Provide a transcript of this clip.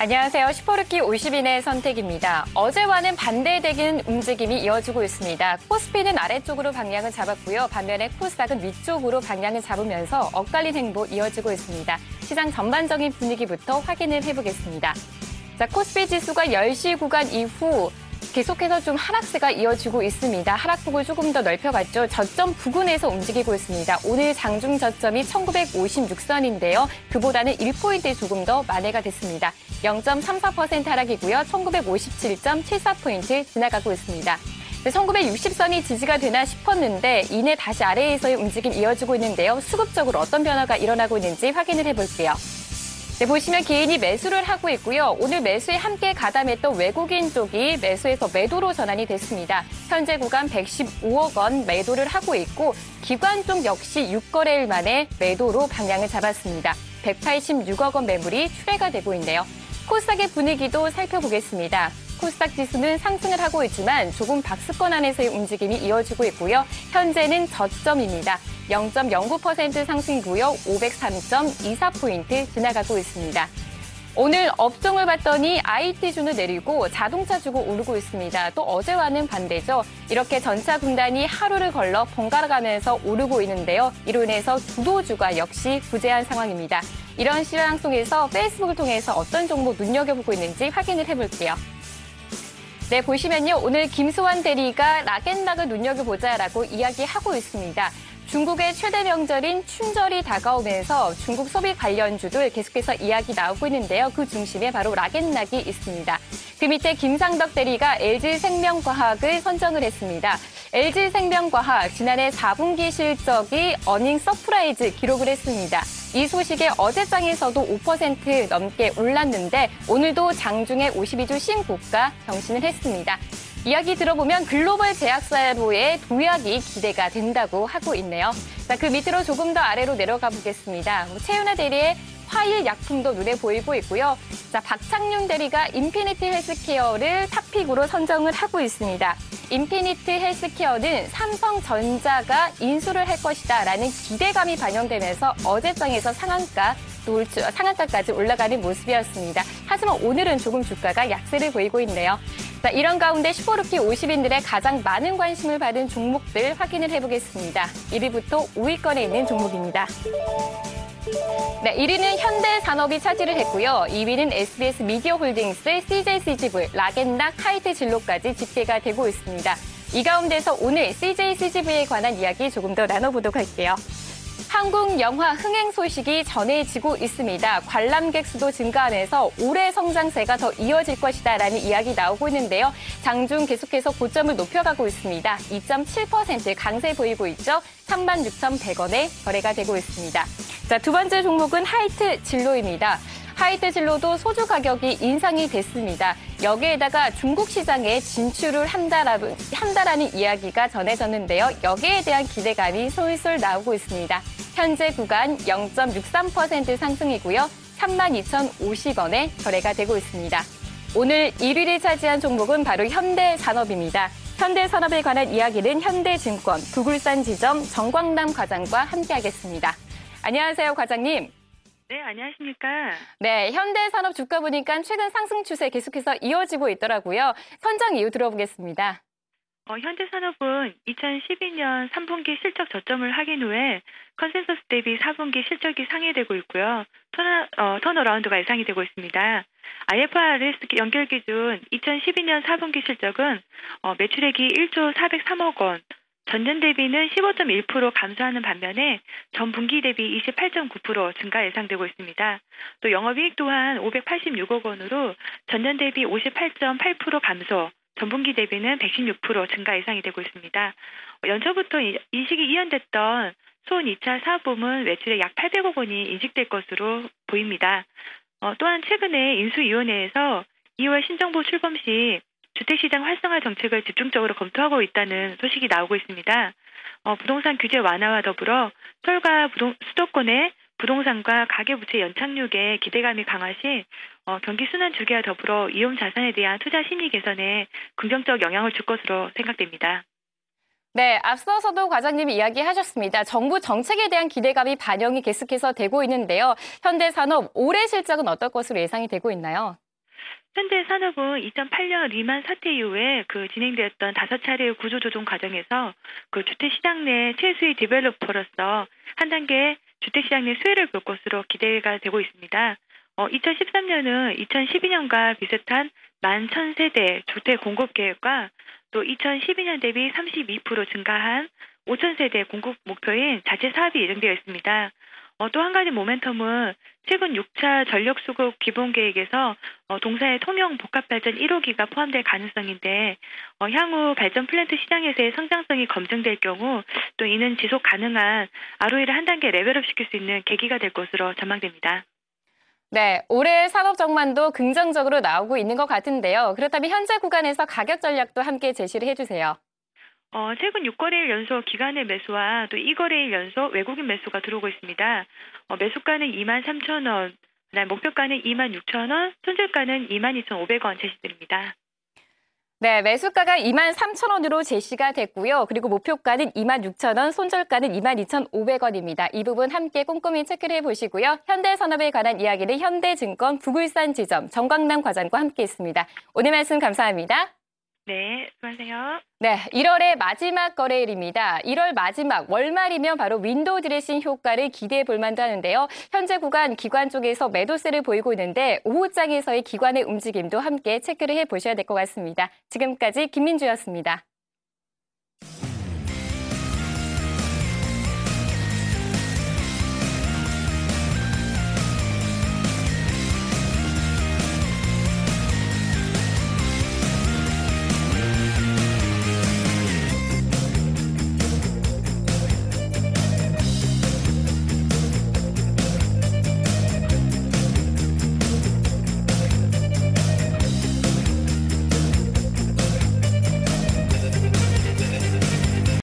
안녕하세요. 슈퍼루키 50인의 선택입니다. 어제와는 반대되는 움직임이 이어지고 있습니다. 코스피는 아래쪽으로 방향을 잡았고요. 반면에 코스닥은 위쪽으로 방향을 잡으면서 엇갈린 행보 이어지고 있습니다. 시장 전반적인 분위기부터 확인을 해보겠습니다. 자, 코스피 지수가 10시 구간 이후 계속해서 좀 하락세가 이어지고 있습니다. 하락폭을 조금 더 넓혀봤죠. 저점 부근에서 움직이고 있습니다. 오늘 장중 저점이 1956선인데요. 그보다는 1포인트 조금 더 만회가 됐습니다. 0.34% 하락이고요. 1957.74포인트 지나가고 있습니다. 1960선이 지지가 되나 싶었는데 이내 다시 아래에서의 움직임 이어지고 있는데요. 수급적으로 어떤 변화가 일어나고 있는지 확인을 해볼게요. 네, 보시면 개인이 매수를 하고 있고요. 오늘 매수에 함께 가담했던 외국인 쪽이 매수에서 매도로 전환이 됐습니다. 현재 구간 115억 원 매도를 하고 있고 기관 쪽 역시 6거래일 만에 매도로 방향을 잡았습니다. 186억 원 매물이 출회가 되고 있네요. 코스닥의 분위기도 살펴보겠습니다. 코스닥 지수는 상승을 하고 있지만 조금 박스권 안에서의 움직임이 이어지고 있고요. 현재는 저점입니다. 0.09% 상승이고요. 503.24포인트 지나가고 있습니다. 오늘 업종을 봤더니 IT주는 내리고 자동차주가 오르고 있습니다. 또 어제와는 반대죠. 이렇게 전차 군단이 하루를 걸러 번갈아가면서 오르고 있는데요. 이로 인해서 주도주가 역시 부재한 상황입니다. 이런 시장 속에서 페이스북을 통해서 어떤 정보 눈여겨보고 있는지 확인을 해볼게요. 네, 보시면요. 오늘 김수환 대리가 락앤락을 눈여겨보자라고 이야기하고 있습니다. 중국의 최대 명절인 춘절이 다가오면서 중국 소비 관련주들 계속해서 이야기 나오고 있는데요. 그 중심에 바로 락앤락이 있습니다. 그 밑에 김상덕 대리가 LG생명과학을 선정을 했습니다. LG생명과학 지난해 4분기 실적이 어닝 서프라이즈 기록을 했습니다. 이 소식에 어제장에서도 5% 넘게 올랐는데 오늘도 장중에 52주 신고가 경신을 했습니다. 이야기 들어보면 글로벌 제약사로의 도약이 기대가 된다고 하고 있네요. 자, 그 밑으로 조금 더 아래로 내려가 보겠습니다. 최윤아 대리의 화일 약품도 눈에 보이고 있고요. 자, 박창윤 대리가 인피니티 헬스케어를 탑픽으로 선정을 하고 있습니다. 인피니티 헬스케어는 삼성전자가 인수를 할 것이다라는 기대감이 반영되면서 어제장에서 상한가까지 올라가는 모습이었습니다. 하지만 오늘은 조금 주가가 약세를 보이고 있네요. 자, 이런 가운데 슈퍼루키 50인들의 가장 많은 관심을 받은 종목들 확인을 해보겠습니다. 1위부터 5위권에 있는 종목입니다. 네, 1위는 현대산업이 차지를 했고요. 2위는 SBS 미디어홀딩스, CJCGV, 락앤락, 하이트진로까지 집계가 되고 있습니다. 이 가운데서 오늘 CJCGV에 관한 이야기 조금 더 나눠보도록 할게요. 한국 영화 흥행 소식이 전해지고 있습니다. 관람객 수도 증가하면서 올해 성장세가 더 이어질 것이다라는 이야기 나오고 있는데요. 장중 계속해서 고점을 높여가고 있습니다. 2.7% 강세 보이고 있죠. 36,100원에 거래가 되고 있습니다. 자, 두 번째 종목은 하이트 진로입니다. 하이트 진로도 소주 가격이 인상이 됐습니다. 여기에다가 중국 시장에 진출을 한다라는 이야기가 전해졌는데요. 여기에 대한 기대감이 솔솔 나오고 있습니다. 현재 구간 0.63% 상승이고요. 32,050원에 거래가 되고 있습니다. 오늘 1위를 차지한 종목은 바로 현대산업입니다. 현대산업에 관한 이야기는 현대증권 구글산 지점 정광남 과장과 함께하겠습니다. 안녕하세요, 과장님. 네, 안녕하십니까. 네, 현대산업 주가 보니까 최근 상승 추세 계속해서 이어지고 있더라고요. 선정 이유 들어보겠습니다. 현대산업은 2012년 3분기 실적 저점을 확인 후에 컨센서스 대비 4분기 실적이 상회되고 있고요. 턴어라운드가 예상이 되고 있습니다. IFRS 연결 기준 2012년 4분기 실적은 매출액이 1조 403억 원, 전년 대비는 15.1% 감소하는 반면에 전 분기 대비 28.9% 증가 예상되고 있습니다. 또 영업이익 또한 586억 원으로 전년 대비 58.8% 감소, 전 분기 대비는 116% 증가 예상이 되고 있습니다. 연초부터 인식이 이연됐던 손 2차 사업부문 매출액 약 800억 원이 인식될 것으로 보입니다. 또한 최근에 인수위원회에서 2월 신정부 출범 시 주택시장 활성화 정책을 집중적으로 검토하고 있다는 소식이 나오고 있습니다. 부동산 규제 완화와 더불어 서울과 수도권의 부동산과 가계부채 연착륙에 기대감이 강화 시 경기 순환 주기와 더불어 이용 자산에 대한 투자 심리 개선에 긍정적 영향을 줄 것으로 생각됩니다. 네, 앞서서도 과장님이 이야기하셨습니다. 정부 정책에 대한 기대감이 반영이 계속해서 되고 있는데요. 현대산업 올해 실적은 어떨 것으로 예상이 되고 있나요? 현대산업은 2008년 리만 사태 이후에 진행되었던 5차례의 구조조정 과정에서 주택시장 내 최수위 디벨로퍼로서 한 단계 주택시장 내 수혜를 볼 것으로 기대가 되고 있습니다. 2013년은 2012년과 비슷한 11,000세대 주택 공급 계획과 또 2012년 대비 32% 증가한 5,000세대 공급 목표인 자체 사업이 예정되어 있습니다. 또 한 가지 모멘텀은 최근 6차 전력수급 기본계획에서 동사의 통영 복합발전 1호기가 포함될 가능성인데 향후 발전 플랜트 시장에서의 성장성이 검증될 경우 또 이는 지속 가능한 ROE를 한 단계 레벨업 시킬 수 있는 계기가 될 것으로 전망됩니다. 네, 올해 산업 전망도 긍정적으로 나오고 있는 것 같은데요. 그렇다면 현재 구간에서 가격 전략도 함께 제시를 해주세요. 최근 6거래일 연속 기관의 매수와 또 2거래일 연속 외국인 매수가 들어오고 있습니다. 매수가는 23,000원, 목표가는 26,000원, 손절가는 22,500원 제시드립니다. 네, 매수가가 23,000원으로 제시가 됐고요. 그리고 목표가는 26,000원, 손절가는 22,500원입니다. 이 부분 함께 꼼꼼히 체크를 해보시고요. 현대산업에 관한 이야기는 현대증권 부굴산 지점 정광남 과장과 함께 했습니다. 오늘 말씀 감사합니다. 네, 수고하세요. 네, 1월의 마지막 거래일입니다. 1월 마지막 월말이면 바로 윈도우 드레싱 효과를 기대해 볼 만도 하는데요. 현재 구간 기관 쪽에서 매도세를 보이고 있는데 오후장에서의 기관의 움직임도 함께 체크를 해보셔야 될 것 같습니다. 지금까지 김민주였습니다.